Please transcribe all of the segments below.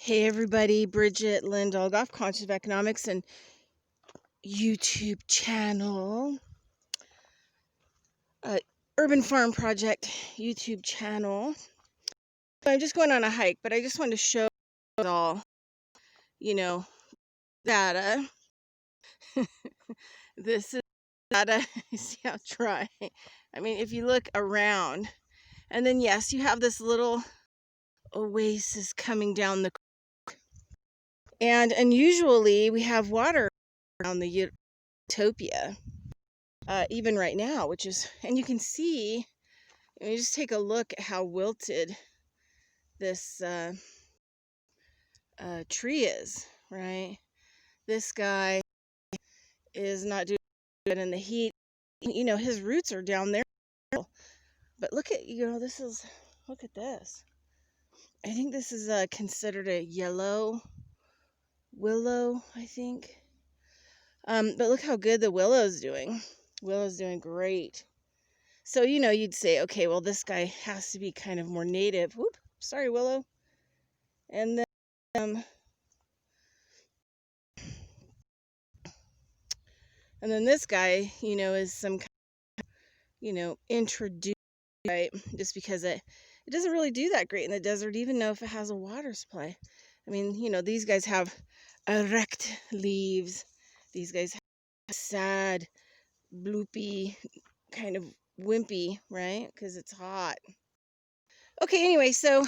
Hey everybody, Bridget Lindahl, Golf Conscious of Economics and YouTube channel, Urban Farm Project YouTube channel. So I'm just going on a hike, but I just wanted to show it all, data. This is data. You see how dry? I mean, if you look around, and then yes, you have this little oasis coming down the creek. And unusually we have water around the Utopia. Even right now, which is, and you can see, you just take a look at how wilted this tree is, right? This guy is not doing good in the heat. His roots are down there. But look at, look at this. I think this is considered a yellow willow, I think. But look how good the willow's doing. Willow's doing great. So, you'd say, okay, well, this guy has to be kind of more native. Whoop, sorry, willow. And then this guy, is some kind of, introduced, right? Just because it doesn't really do that great in the desert, even though if it has a water supply. I mean, these guys have erect leaves. These guys have sad, bloopy, kind of wimpy, right? Because it's hot. Okay, anyway, so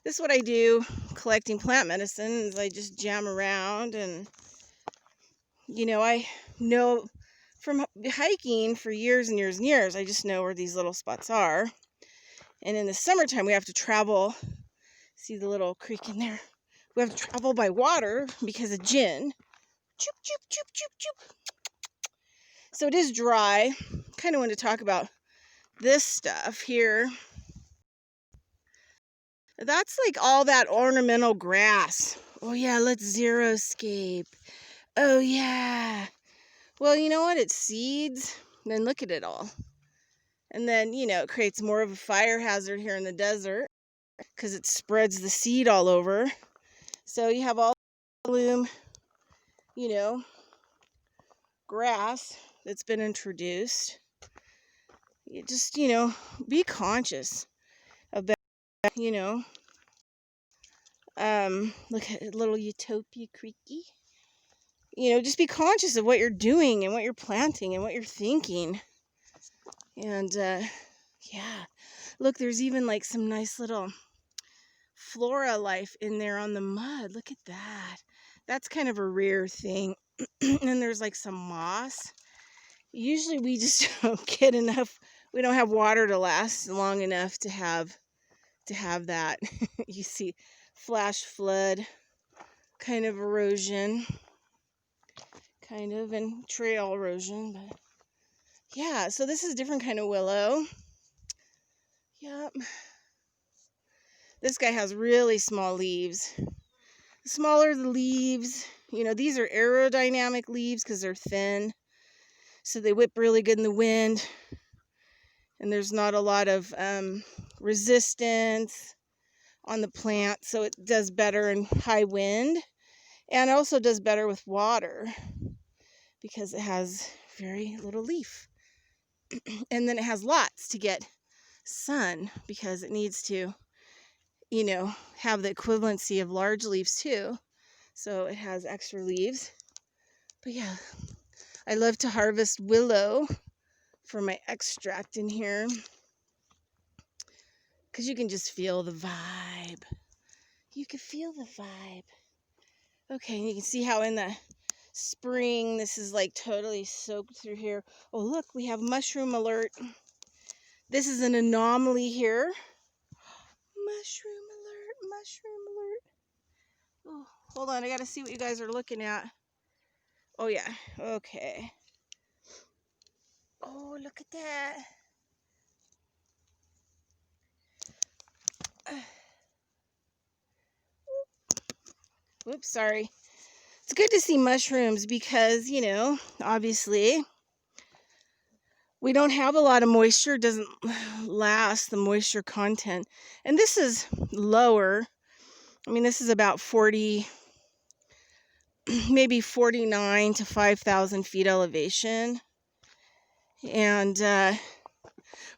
this is what I do collecting plant medicines. I just jam around, and I know from hiking for years and years and years, I just know where these little spots are. And in the summertime, we have to travel. See the little creek in there? We have to travel by water because of gin. Choop, choop, choop, choop, choop. So it is dry. Kind of want to talk about this stuff here. That's like all that ornamental grass. Oh yeah, let's xeriscape. Oh yeah. Well, you know what? It's seeds. Then look at it all. And then, it creates more of a fire hazard here in the desert because it spreads the seed all over. So you have all bloom, grass that's been introduced. You just, be conscious about, look at little Utopia Creaky. Just be conscious of what you're doing and what you're planting and what you're thinking. And, yeah, look, there's even like some nice little flora life in there on the mud. Look at that. That's kind of a rare thing. And there's like some moss. Usually we just don't get enough. We don't have water to last long enough to have that. You see flash flood kind of erosion, kind of, and trail erosion. But yeah, so this is a different kind of willow. Yep. This guy has really small leaves. The smaller the leaves, these are aerodynamic leaves because they're thin. So they whip really good in the wind. And there's not a lot of resistance on the plant. So it does better in high wind. And it also does better with water because it has very little leaf. And then it has lots to get sun because it needs to, have the equivalency of large leaves too. So it has extra leaves. But yeah, I love to harvest willow for my extract in here because you can just feel the vibe. You can feel the vibe. Okay, and you can see how in the spring this is like totally soaked through here. Oh look, we have mushroom alert. This is an anomaly here. Mushroom alert, mushroom alert. Oh, hold on, I gotta see what you guys are looking at. Oh yeah, okay. Oh, look at that. Whoops, sorry. It's good to see mushrooms because, obviously we don't have a lot of moisture. It doesn't last, the moisture content. And this is lower. I mean, this is about 40, maybe 49 to 5,000 feet elevation. And,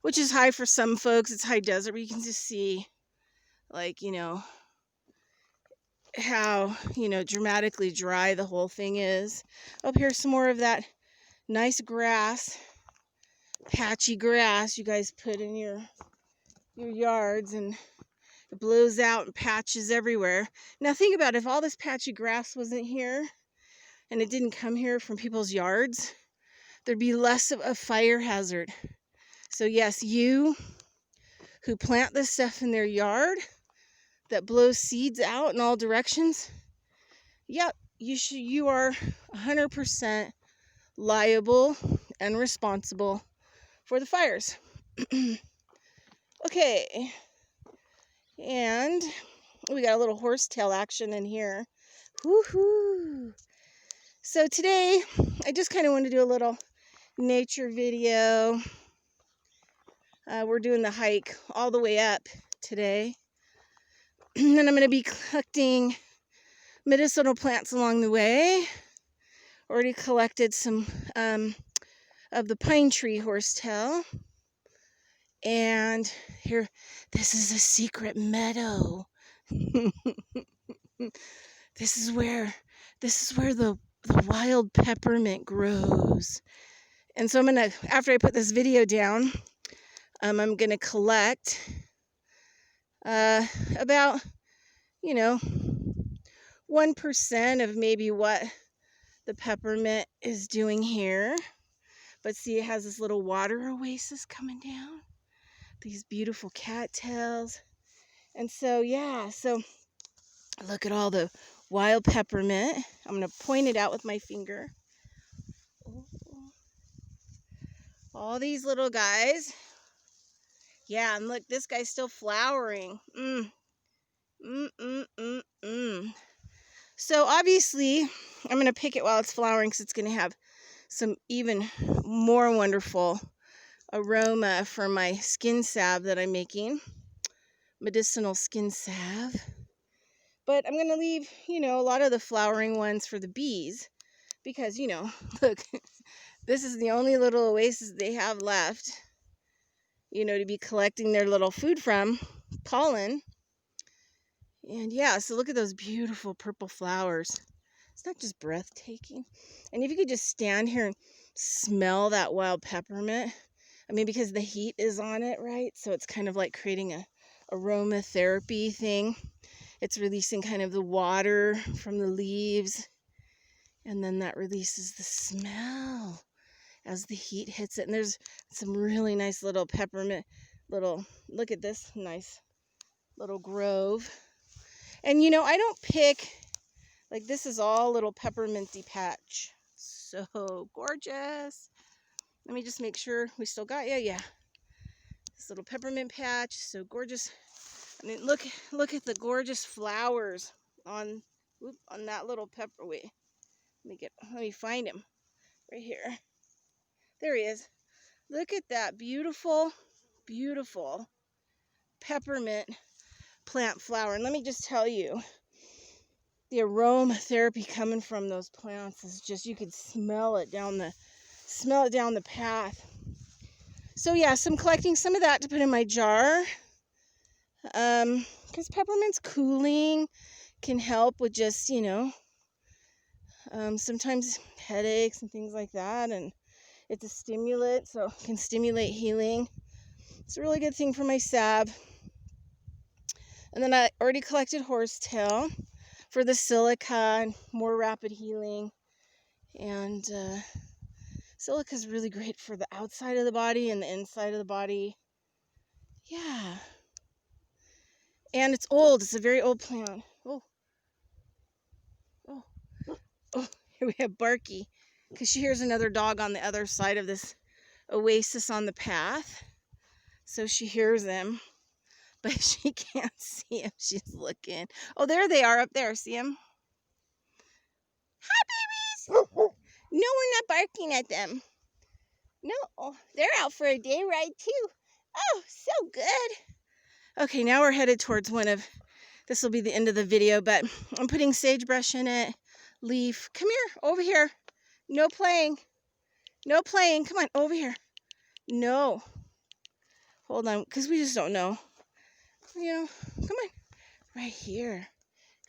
which is high for some folks. It's high desert, but you can just see, like, how, dramatically dry the whole thing is. Up here, some more of that nice grass, patchy grass you guys put in your yards, and it blows out and patches everywhere. Now think about it, if all this patchy grass wasn't here and it didn't come here from people's yards, there'd be less of a fire hazard. So yes, you who plant this stuff in their yard that blows seeds out in all directions, yep, you are 100% liable and responsible for the fires. Okay, and we got a little horsetail action in here. Woohoo! So today, I just kind of want to do a little nature video. We're doing the hike all the way up today. And then I'm going to be collecting medicinal plants along the way. Already collected some of the pine tree horsetail. And here, this is a secret meadow. This is where the wild peppermint grows. And so I'm gonna, after I put this video down, I'm gonna collect about 1% of maybe what the peppermint is doing here. But see, it has this little water oasis coming down, these beautiful cattails. And so yeah, so look at all the wild peppermint. I'm gonna point it out with my finger. All these little guys. Yeah, and look, this guy's still flowering. So obviously, I'm going to pick it while it's flowering because it's going to have some even more wonderful aroma for my skin salve that I'm making. Medicinal skin salve. But I'm going to leave, a lot of the flowering ones for the bees because, look, this is the only little oasis they have left, to be collecting their little food from, pollen. And yeah, so look at those beautiful purple flowers. It's not just breathtaking. And if you could just stand here and smell that wild peppermint, I mean, because the heat is on it, right? So it's kind of like creating a aromatherapy thing. It's releasing kind of the water from the leaves. And then that releases the smell as the heat hits it. And there's some really nice little peppermint, look at this nice little grove. And I don't pick, like, this is all little pepperminty patch. So gorgeous. Let me just make sure we still got, yeah. This little peppermint patch, so gorgeous. I mean, look at the gorgeous flowers on that little pepper. Wait, let me find him right here. There he is. Look at that beautiful, beautiful peppermint plant flower. And let me just tell you, the aromatherapy coming from those plants is just, you could smell it down the path. So yeah, so I'm collecting some of that to put in my jar. Because peppermint's cooling, can help with just, sometimes headaches and things like that. And it's a stimulant, so it can stimulate healing. It's a really good thing for my salve. And then I already collected horsetail for the silica and more rapid healing. And silica is really great for the outside of the body and the inside of the body. Yeah. And it's old. It's a very old plant. Oh, here we have Barky, because she hears another dog on the other side of this oasis on the path. So she hears him, but she can't see him. She's looking. Oh, there they are up there. See them? Hi, babies. No, we're not barking at them. No, they're out for a day ride too. Oh, so good. Okay, now we're headed towards one of this will be the end of the video, but I'm putting sagebrush in it. Leaf, come here, over here. No playing. No playing. Come on, over here. No. Hold on, because we just don't know. You know, come on. Right here.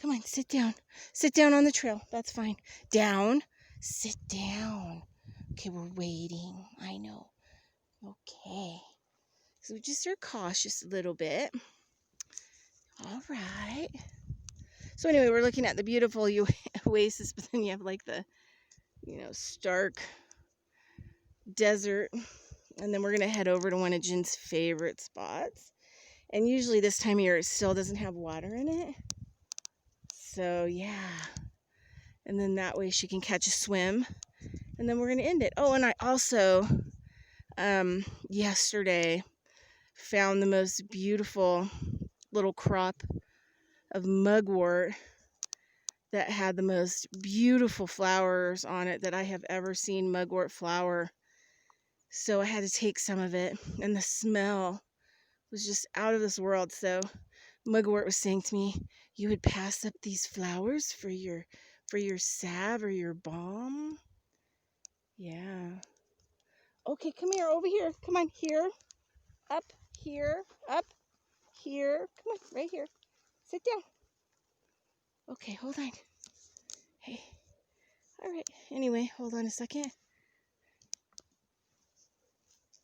Come on, sit down. Sit down on the trail. That's fine. Down. Sit down. Okay, we're waiting. I know. Okay. So we just are cautious a little bit. All right. So anyway, we're looking at the beautiful oasis, but then you have like the, stark desert. And then we're going to head over to one of Jen's favorite spots. And usually this time of year, it still doesn't have water in it. So yeah. And then that way she can catch a swim. And then we're going to end it. Oh, and I also, yesterday, found the most beautiful little crop of mugwort that had the most beautiful flowers on it that I have ever seen mugwort flower. So I had to take some of it, and the smell was just out of this world. So mugwort was saying to me, you would pass up these flowers for your salve or your balm? Yeah. Okay, come here, over here. Come on, here. Up, here, up, here. Come on, right here. Sit down. Okay, hold on. Hey. All right. Anyway, hold on a second.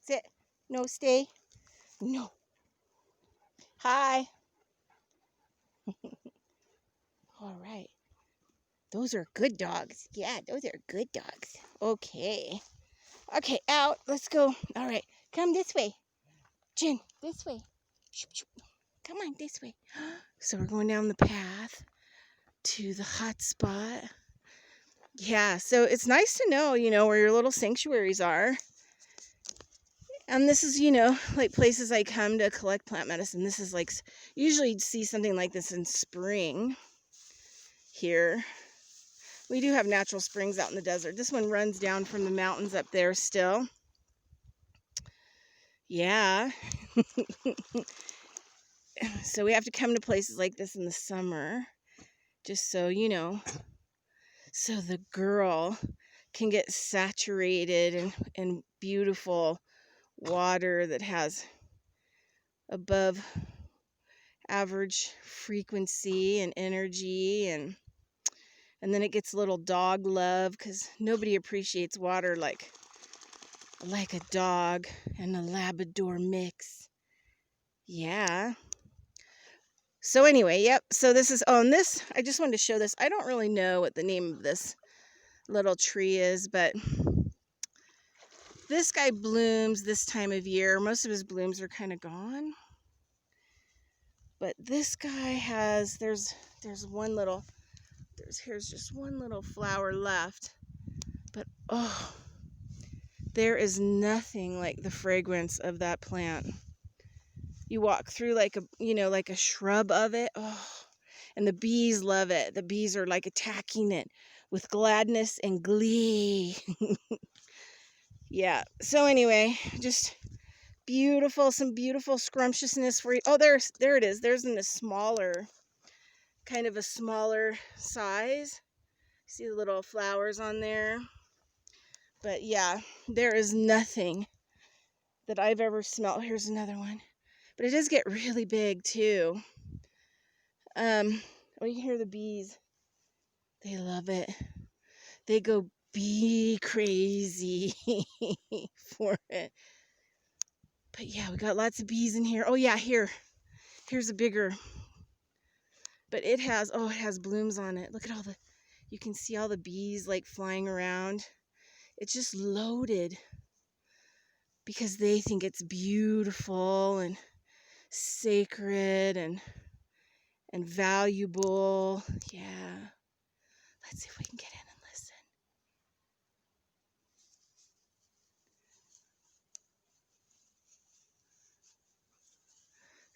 Sit. No, stay. No. Hi. All right. Those are good dogs. Yeah, those are good dogs. Okay. Okay, out. Let's go. All right. Come this way. Jen, this way. Come on, this way. So we're going down the path to the hot spot. Yeah, so it's nice to know, where your little sanctuaries are. And this is, like places I come to collect plant medicine. This is like, usually you'd see something like this in spring here. We do have natural springs out in the desert. This one runs down from the mountains up there still. Yeah. So we have to come to places like this in the summer, just so so the girl can get saturated in beautiful water that has above average frequency and energy, and then it gets a little dog love, because nobody appreciates water like a dog and a Labrador mix. Yeah. So anyway, yep. So this is on this. I just wanted to show this. I don't really know what the name of this little tree is, but this guy blooms this time of year. Most of his blooms are kind of gone. But this guy has, here's just one little flower left. But oh, there is nothing like the fragrance of that plant. You walk through like a shrub of it. Oh, and the bees love it. The bees are like attacking it with gladness and glee. Yeah. So anyway, just beautiful, some beautiful scrumptiousness for you. Oh, there it is. There's in a smaller, kind of a smaller size. See the little flowers on there. But yeah, there is nothing that I've ever smelled. Here's another one. But it does get really big too. Oh, you can hear the bees. They love it. They go bee crazy for it. But yeah, we got lots of bees in here. Oh yeah, here's a bigger. But it has blooms on it. Look at you can see all the bees like flying around. It's just loaded because they think it's beautiful and sacred and valuable. Yeah. Let's see if we can get in and listen.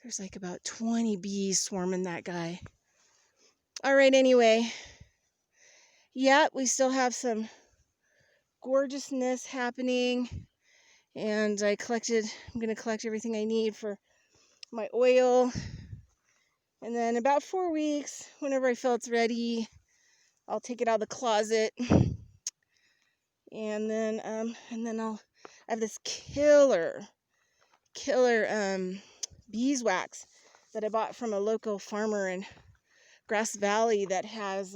There's like about 20 bees swarming that guy. All right, anyway. Yeah, we still have some gorgeousness happening. And I'm going to collect everything I need for my oil And then about 4 weeks, whenever I feel it's ready, I'll take it out of the closet. And then I have this killer beeswax that I bought from a local farmer in Grass Valley that has,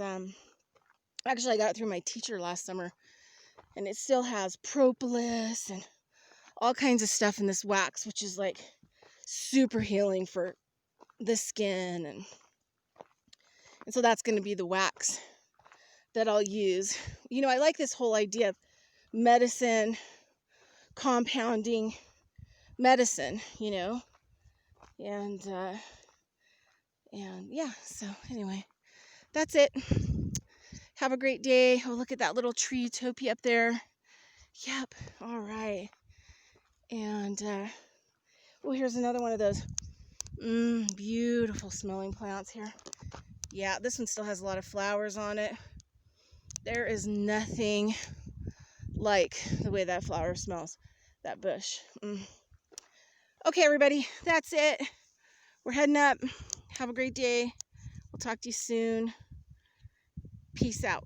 actually I got it through my teacher last summer, and it still has propolis and all kinds of stuff in this wax, which is like super healing for the skin. And so that's going to be the wax that I'll use. You know, I like this whole idea of medicine, compounding medicine, you know, and yeah, so anyway, that's it. Have a great day. Oh, look at that little tree utopia up there. Yep. All right. And oh, here's another one of those beautiful smelling plants here. Yeah, this one still has a lot of flowers on it. There is nothing like the way that flower smells, that bush. Okay, everybody, that's it. We're heading up. Have a great day. We'll talk to you soon. Peace out.